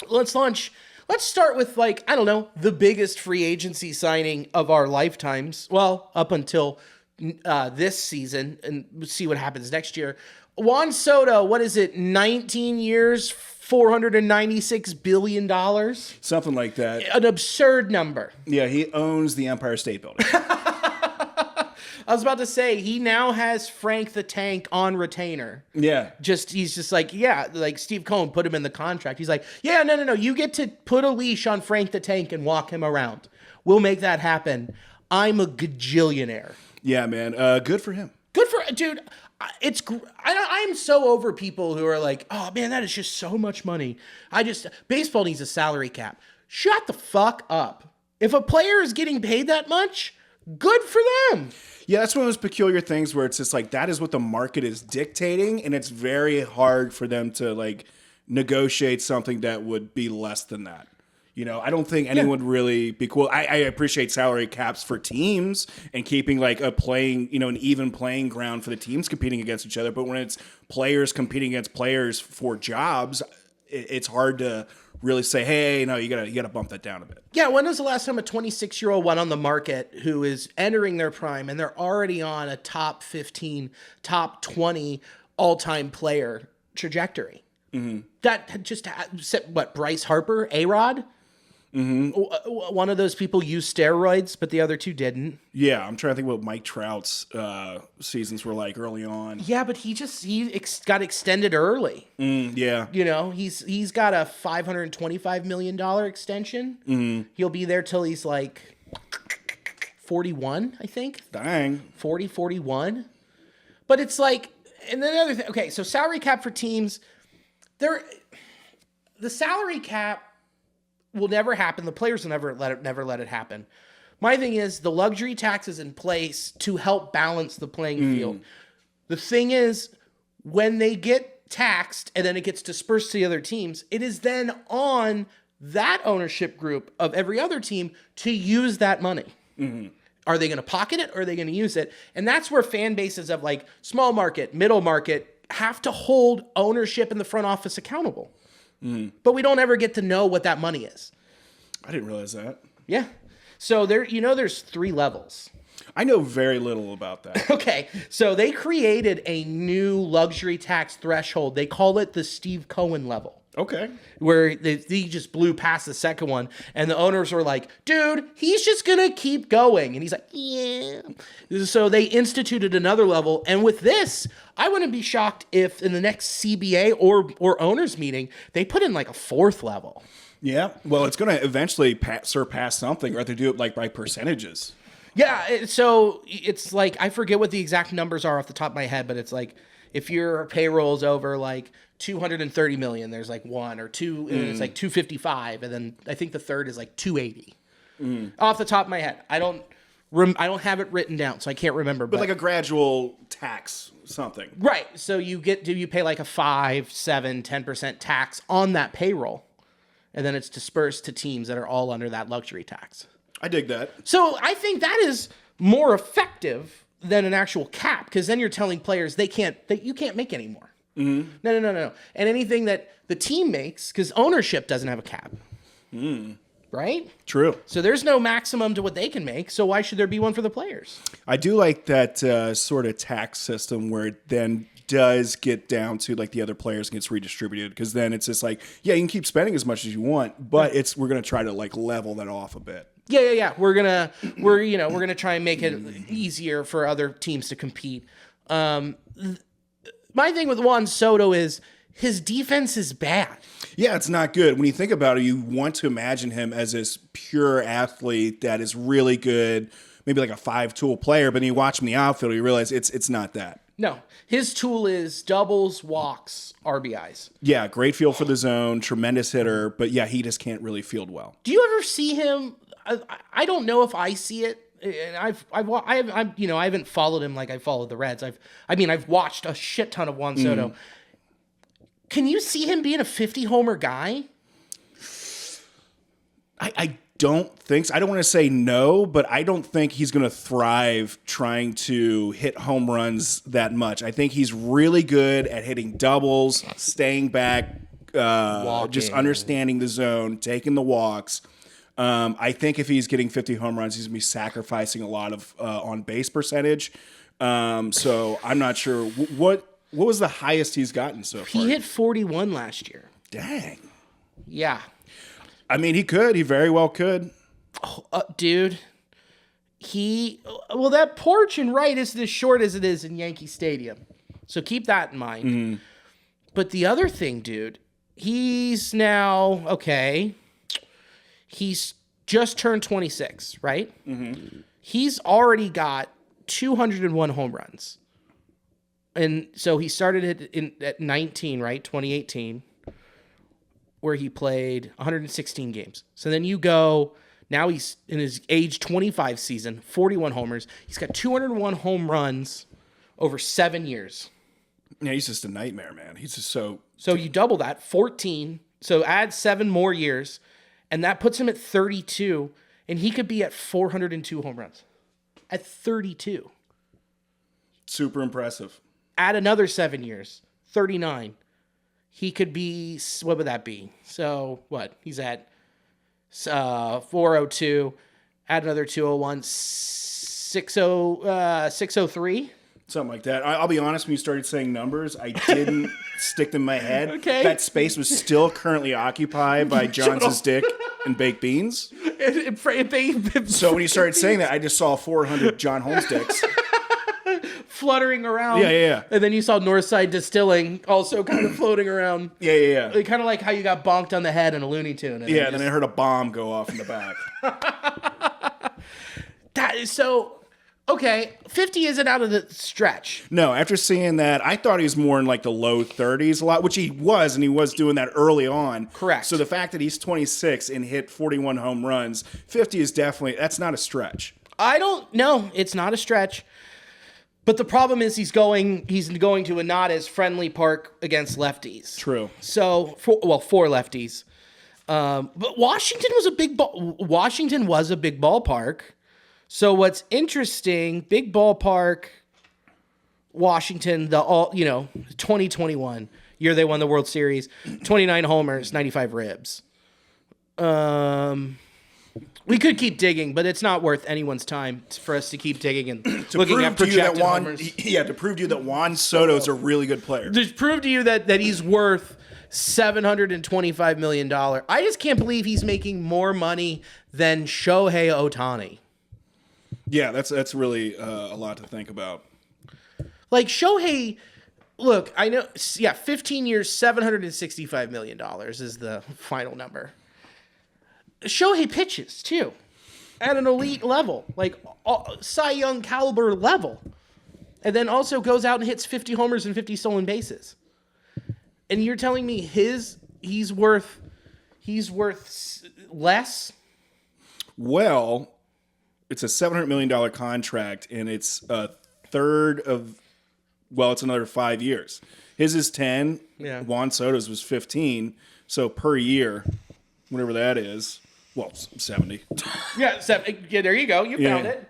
Let's launch. Let's start with, like, I don't know, the biggest free agency signing of our lifetimes. Well, up until this season, and see what happens next year. Juan Soto, what is it, 19 years, $496 billion? Something like that. An absurd number. Yeah, he owns the Empire State Building. I was about to say, he now has Frank the Tank on retainer. Yeah. He's just like, yeah, like Steve Cohen put him in the contract. He's like, yeah, no. You get to put a leash on Frank the Tank and walk him around. We'll make that happen. I'm a gajillionaire. Yeah, man. Good for him. Good for, dude. I'm so over people who are like, oh man, that is just so much money. Baseball needs a salary cap. Shut the fuck up. If a player is getting paid that much, good for them. Yeah, that's one of those peculiar things where it's just like that is what the market is dictating, and it's very hard for them to like negotiate something that would be less than that. You know, I don't think anyone would really be cool. I appreciate salary caps for teams and keeping like an even playing ground for the teams competing against each other. But when it's players competing against players for jobs, it's hard to really say, hey, no, you gotta bump that down a bit. Yeah, when was the last time a 26-year-old went on the market who is entering their prime and they're already on a top 15, top 20 all-time player trajectory? Mm-hmm. That just what, Bryce Harper, A-Rod? Mm-hmm. One of those people used steroids, but the other two didn't. Yeah, I'm trying to think what Mike Trout's seasons were like early on. Yeah, but he got extended early. Yeah, you know, he's got a $525 million extension. Mm-hmm. He'll be there till he's like 41, I think. Dang, 40, 41. But it's like, and then the other thing. Okay, so salary cap for teams, the salary cap will never happen. The players will never let it happen. My thing is the luxury tax is in place to help balance the playing field. The thing is, when they get taxed and then it gets dispersed to the other teams, it is then on that ownership group of every other team to use that money. Mm-hmm. Are they going to pocket it or are they going to use it? And that's where fan bases of like small market, middle market have to hold ownership in the front office accountable. But we don't ever get to know what that money is. I didn't realize that. Yeah. So there's 3 levels. I know very little about that. Okay. So they created a new luxury tax threshold. They call it the Steve Cohen level. Okay. Where he just blew past the second one. And the owners were like, dude, he's just going to keep going. And he's like, yeah. So they instituted another level. And with this, I wouldn't be shocked if in the next CBA or owners meeting, they put in like a 4th level. Yeah. Well, it's going to eventually surpass something, or they do it like by percentages. Yeah. So it's like, I forget what the exact numbers are off the top of my head, but it's like, if your payroll's over like 230 million, there's like 1 or 2, and it's like 255, and then I think the third is like 280. Off the top of my head, I don't have it written down, so I can't remember. But like a gradual tax something, right? So you pay like a 5, 7, 10% tax on that payroll, and then it's dispersed to teams that are all under that luxury tax. I dig that. So I think that is more effective than an actual cap, because then you're telling players that you can't make anymore. Mm-hmm. No. And anything that the team makes, because ownership doesn't have a cap. Right? True. So there's no maximum to what they can make, so why should there be one for the players? I do like that sort of tax system where it then does get down to like the other players and gets redistributed, because then it's just like, yeah, you can keep spending as much as you want, but we're going to try to like level that off a bit. Yeah. We're gonna try and make it easier for other teams to compete. My thing with Juan Soto is his defense is bad. Yeah, it's not good. When you think about it, you want to imagine him as this pure athlete that is really good, maybe like a 5-tool player, but then you watch him in the outfield, you realize it's not that. No, his tool is doubles, walks, RBIs. Yeah, great feel for the zone, tremendous hitter, but yeah, he just can't really field well. Do you ever see him? I don't know if I see it, and I haven't followed him like I followed the Reds. I've watched a shit ton of Juan Soto. Can you see him being a 50-homer guy? I don't think so. I don't want to say no, but I don't think he's going to thrive trying to hit home runs that much. I think he's really good at hitting doubles, staying back, just understanding the zone, taking the walks. I think if he's getting 50 home runs, he's going to be sacrificing a lot of on base percentage. So I'm not sure what was the highest he's gotten so far. He hit 41 last year. Dang. Yeah. I mean, he could. He very well could. Dude. That porch and right isn't as short as it is in Yankee Stadium. So keep that in mind. Mm-hmm. But the other thing, dude, he's now, okay, he's just turned 26, right? Mm-hmm. He's already got 201 home runs. And so he started at 19, right? 2018, where he played 116 games. So then you go, now he's in his age 25 season, 41 homers. He's got 201 home runs over 7 years. Yeah, he's just a nightmare, man. He's just so... So you double that, 14. So add 7 more years, and that puts him at 32, and he could be at 402 home runs. At 32. Super impressive. Add another 7 years, 39. He could be, what would that be? So what? He's at 402. Add another 201, 603. Something like that. I'll be honest, when you started saying numbers, I didn't stick them in my head. Okay. That space was still currently occupied by Johnson's dick and baked beans. So when you started saying that, I just saw 400 John Holmes dicks. Fluttering around. Yeah. And then you saw Northside Distilling also kind of floating around. Yeah. Kind of like how you got bonked on the head in a Looney Tune. And then I heard a bomb go off in the back. That is so... Okay, 50 isn't out of the stretch. No, after seeing that, I thought he was more in like the low 30s a lot, which he was, and he was doing that early on. Correct. So the fact that he's 26 and hit 41 home runs, 50 is definitely, that's not a stretch. No, it's not a stretch. But the problem is he's going to a not as friendly park against lefties. True. So, for lefties. But Washington was a big ballpark. So what's interesting, big ballpark, Washington, 2021 year they won the World Series, 29 homers, 95 ribs. We could keep digging, but it's not worth anyone's time for us to keep digging and looking at projected homers. Yeah, to prove to you that Juan Soto is a really good player. To prove to you that he's worth $725 million. I just can't believe he's making more money than Shohei Ohtani. Yeah, that's really a lot to think about. Like Shohei, look, I know, 15 years, $765 million is the final number. Shohei pitches, too, at an elite level, like Cy Young caliber level. And then also goes out and hits 50 homers and 50 stolen bases. And you're telling me he's worth less? Well... It's a $700 million contract, and it's a third of, it's another 5 years. His is 10. Yeah. Juan Soto's was 15. So per year, whatever that is, 70. Yeah, there you go. You found it.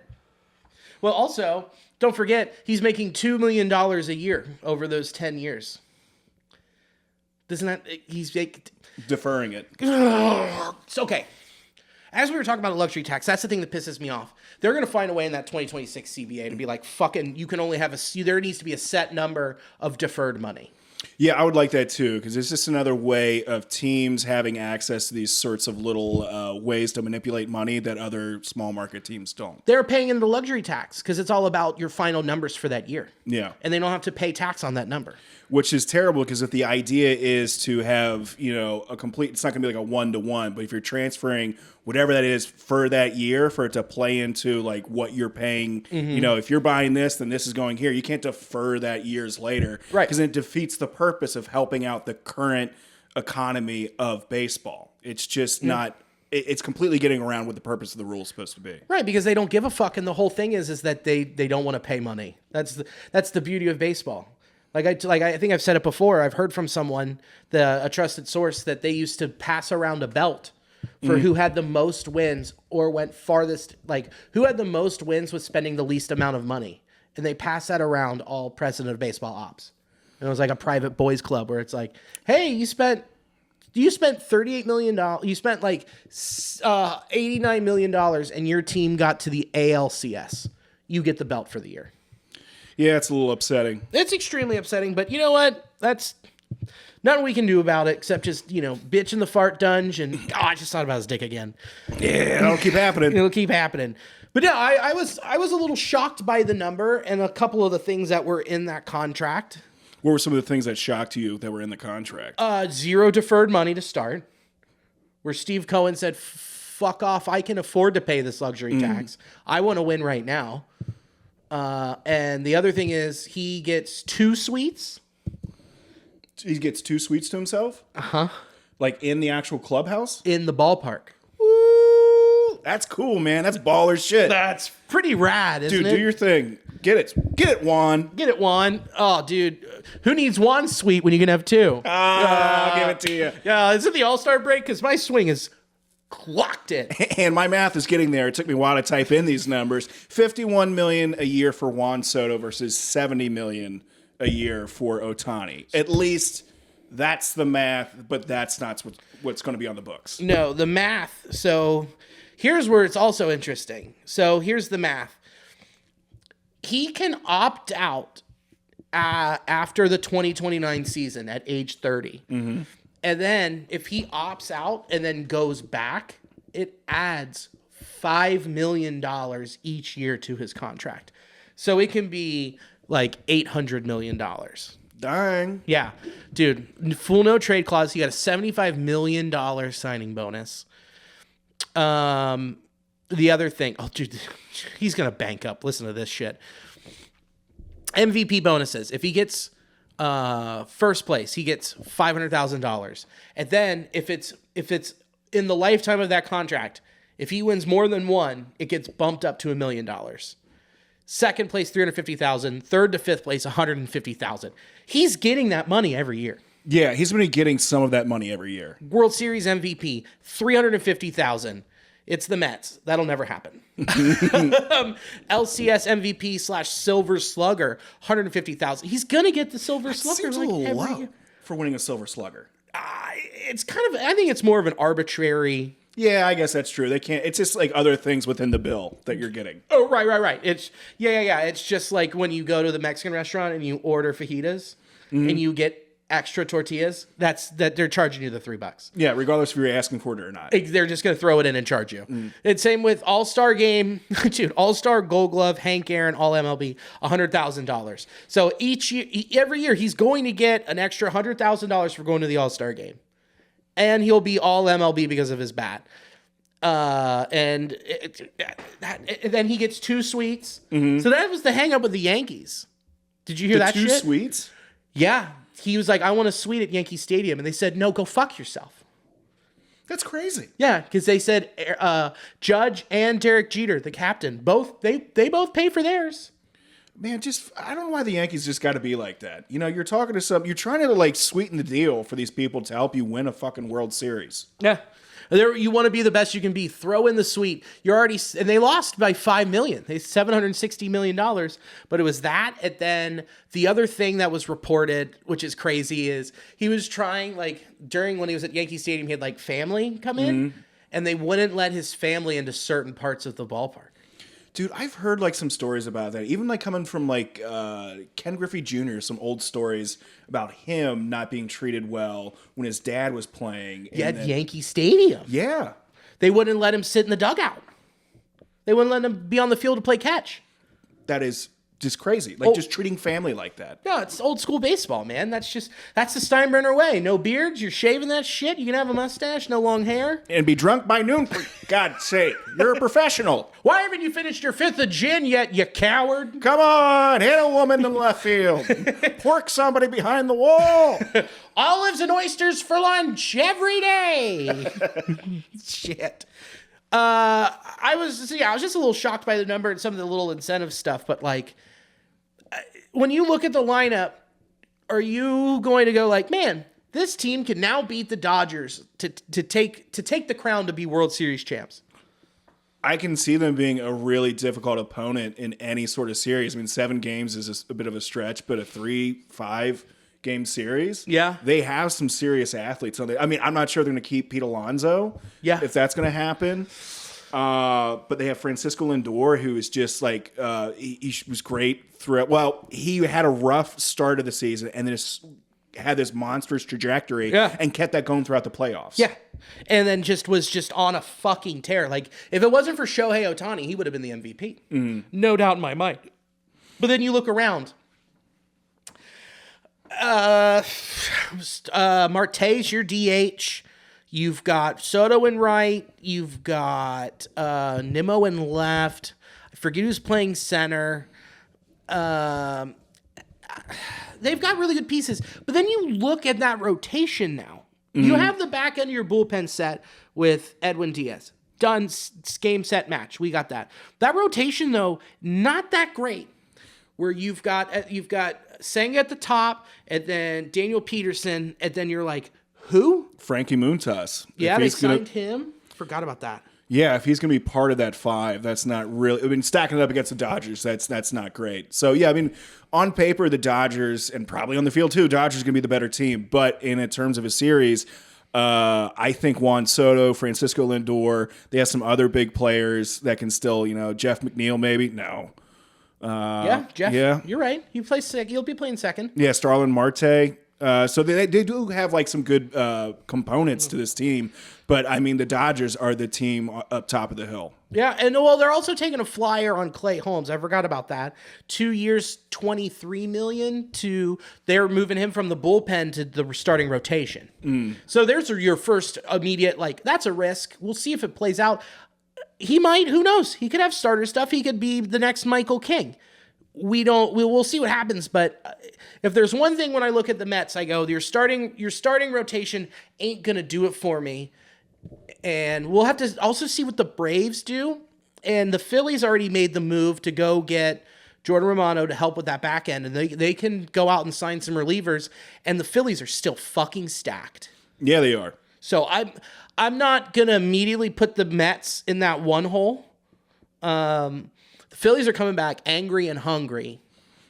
Well, also, don't forget, he's making $2 million a year over those 10 years. Doesn't that, he's deferring it. It's okay. As we were talking about a luxury tax, that's the thing that pisses me off. They're going to find a way in that 2026 CBA to be like, fucking, you can only have there needs to be a set number of deferred money. Yeah, I would like that too, because it's just another way of teams having access to these sorts of little ways to manipulate money that other small market teams don't. They're paying in the luxury tax because it's all about your final numbers for that year. Yeah. And they don't have to pay tax on that number. Which is terrible because if the idea is to have, a complete, it's not going to be like a 1-to-1, but if you're transferring whatever that is for that year for it to play into like what you're paying, if you're buying this, then this is going here. You can't defer that years later. Right. Because it defeats the purpose of helping out the current economy of baseball. It's just not, it's completely getting around what the purpose of the rule is supposed to be. Right, because they don't give a fuck, and the whole thing is that they don't want to pay money. That's the beauty of baseball. Like I think I've said it before. I've heard from someone, a trusted source, that they used to pass around a belt for who had the most wins or went farthest. Like who had the most wins with spending the least amount of money, and they pass that around all president of baseball ops. And it was like a private boys club where it's like, hey, you spent You spent $38 million. You spent like $89 million, and your team got to the ALCS. You get the belt for the year. Yeah, it's a little upsetting. It's extremely upsetting, but you know what? That's nothing we can do about it except just, bitch in the fart dunge. And I just thought about his dick again. Yeah, it'll keep happening. It'll keep happening. But no, I was a little shocked by the number and a couple of the things that were in that contract. What were some of the things that shocked you that were in the contract? 0 deferred money to start, where Steve Cohen said, fuck off, I can afford to pay this luxury tax. I want to win right now. And the other thing is he gets 2 suites. He gets 2 suites to himself? Uh-huh. Like in the actual clubhouse? In the ballpark. Woo! That's cool, man. That's baller shit. That's pretty rad, isn't it? Dude, do your thing. Get it, Juan. Get it, Juan. Oh, dude. Who needs one suite when you can have 2? I'll give it to you. Yeah, is it the All-Star break? Because my swing is clocked it. And my math is getting there. It took me a while to type in these numbers. $51 million a year for Juan Soto versus $70 million a year for Ohtani. At least that's the math, but that's not what's going to be on the books. No, the math. So here's where it's also interesting. So here's the math. He can opt out after the 2029 season at age 30. Mm-hmm. And then if he opts out and then goes back, it adds $5 million each year to his contract. So it can be like $800 million. Dang. Yeah. Dude, full no trade clause. He got a $75 million signing bonus. The other thing, dude, he's going to bank up. Listen to this shit. MVP bonuses. If he gets first place, he gets $500,000. And then if it's in the lifetime of that contract, if he wins more than one, it gets bumped up to $1 million. Second place, $350,000. Third to fifth place, $150,000. He's getting that money every year. Yeah, he's been getting some of that money every year. World Series MVP, $350,000. It's the Mets. That'll never happen. LCS MVP / Silver Slugger, $150,000. He's gonna get the Silver Slugger. Seems a little low for winning a Silver Slugger. It's kind of. I think it's more of an arbitrary. Yeah, I guess that's true. They can't. It's just like other things within the bill that you're getting. Oh, right. It's yeah. It's just like when you go to the Mexican restaurant and you order fajitas and you get extra tortillas. That they're charging you the $3. Yeah, regardless if you're asking for it or not. They're just gonna throw it in and charge you. It's same with All-Star Game, dude. All-Star Gold Glove, Hank Aaron, All MLB, $100,000. So every year, he's going to get an extra $100,000 for going to the All-Star Game, and he'll be All MLB because of his bat. And then he gets 2 suites. So that was the hang up with the Yankees. Did you hear that shit? 2 suites? Yeah. He was like, I want a suite at Yankee Stadium. And they said, no, go fuck yourself. That's crazy. Yeah, because they said Judge and Derek Jeter, the captain, they both pay for theirs. Man, I don't know why the Yankees just got to be like that. You're talking to you're trying to like sweeten the deal for these people to help you win a fucking World Series. Yeah. You want to be the best you can be. Throw in the suite. And they lost by $5 million. They $760 million. But it was that. And then the other thing that was reported, which is crazy, is he was trying, like, during when he was at Yankee Stadium, he had like family come in, and they wouldn't let his family into certain parts of the ballpark. Dude, I've heard like some stories about that. Even like coming from like Ken Griffey Jr., some old stories about him not being treated well when his dad was playing. At Yankee Stadium. Yeah. They wouldn't let him sit in the dugout. They wouldn't let him be on the field to play catch. That is just crazy. Like just treating family like that. No, it's old school baseball, man. That's the Steinbrenner way. No beards. You're shaving that shit. You can have a mustache. No long hair. And be drunk by noon, for God's sake. You're a professional. Why haven't you finished your 5th of gin yet, you coward? Come on. Hit a woman in left field. Pork somebody behind the wall. Olives and oysters for lunch every day. Shit. I was just a little shocked by the number and some of the little incentive stuff, but like, when you look at the lineup, are you going to go like, man, this team can now beat the Dodgers to take the crown to be World Series champs? I can see them being a really difficult opponent in any sort of series. I mean, 7 games is a bit of a stretch, but a 3-5 game series. Yeah. They have some serious athletes on it. I mean, I'm not sure they're going to keep Pete Alonso. Yeah. If that's going to happen. But they have Francisco Lindor, who is just like, he was great throughout. Well, he had a rough start of the season and then had this monstrous trajectory and kept that going throughout the playoffs. Yeah. And then was just on a fucking tear. Like, if it wasn't for Shohei Ohtani, he would have been the MVP. No doubt in my mind. But then you look around. Marte's your DH. You've got Soto in right. You've got Nimmo in left. I forget who's playing center. They've got really good pieces. But then you look at that rotation now. You have the back end of your bullpen set with Edwin Diaz. Done, game, set, match. We got that. That rotation, though, not that great. Where you've got Senga at the top, and then Daniel Peterson, and then you're like, who? Frankie Montas. Yeah, they signed him. Forgot about that. Yeah, if he's going to be part of that 5, that's not really. I mean, stacking it up against the Dodgers, that's not great. So yeah, I mean, on paper, the Dodgers, and probably on the field too, Dodgers going to be the better team. But in terms of a series, I think Juan Soto, Francisco Lindor, they have some other big players that can still, Jeff McNeil maybe. No. Jeff. Yeah. You're right. He plays second. He'll be playing second. Yeah, Starlin Marte. So they do have like some good components to this team, but I mean the Dodgers are the team up top of the hill. Yeah, and well, they're also taking a flyer on Clay Holmes. I forgot about that. 2 years, $23 million. They're moving him from the bullpen to the starting rotation. So there's your first immediate that's a risk. We'll see if it plays out. He might. Who knows? He could have starter stuff. He could be the next Michael King. We'll see what happens, but if there's one thing when I look at the Mets, I go, your starting rotation ain't gonna do it for me. And we'll have to also see what the Braves do. And the Phillies already made the move to go get Jordan Romano to help with that back end, and they can go out and sign some relievers, and the Phillies are still fucking stacked. Yeah, they are. So I'm not gonna immediately put the Mets in that one hole. The Phillies are coming back angry and hungry.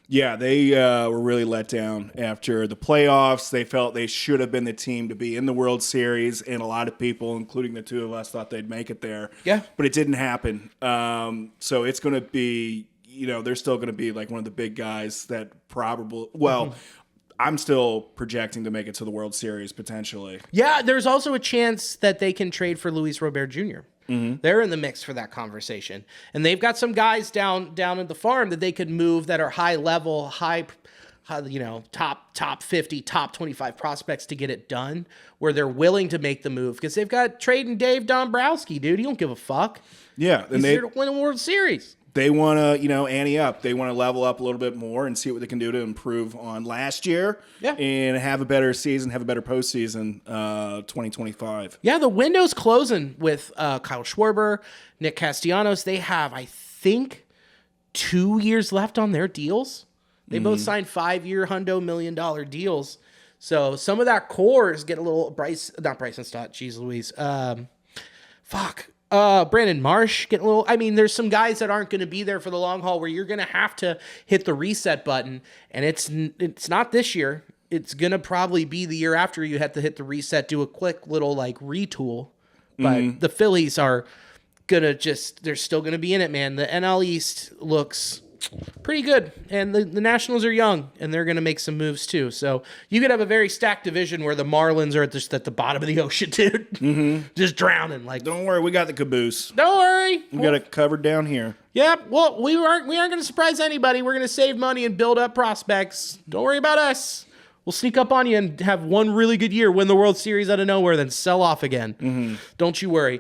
Yeah, they were really let down after the playoffs. They felt they should have been the team to be in the World Series, and a lot of people, including the two of us, thought they'd make it there. Yeah. But it didn't happen. So it's going to be, they're still going to be like one of the big guys that probably, I'm still projecting to make it to the World Series potentially. Yeah, there's also a chance that they can trade for Luis Robert Jr. They're in the mix for that conversation. And they've got some guys down at the farm that they could move that are high level, top 50, top 25 prospects to get it done, where they're willing to make the move because they've got trading Dave Dombrowski, dude. He don't give a fuck. Yeah. He's here to win a World Series. They want to, ante up. They want to level up a little bit more and see what they can do to improve on last year and have a better season, have a better postseason 2025. Yeah, the window's closing with Kyle Schwarber, Nick Castellanos. They have, I think, 2 years left on their deals. They both signed 5-year, $100 million deals. So some of that core is getting a little Bryson Stott. Jeez Louise. Brandon Marsh getting a little. I mean, there's some guys that aren't going to be there for the long haul where you're going to have to hit the reset button, and it's not this year. It's going to probably be the year after you have to hit the reset, do a quick little retool. But the Phillies are they're still going to be in it, man. The NL East looks pretty good, and the Nationals are young, and they're going to make some moves too. So you could have a very stacked division where the Marlins are just at the bottom of the ocean, dude, just drowning. Don't worry, we got the caboose. Don't worry, we got it covered down here. Yeah, well, we aren't going to surprise anybody. We're going to save money and build up prospects. Don't worry about us. We'll sneak up on you and have one really good year, win the World Series out of nowhere, then sell off again. Don't you worry.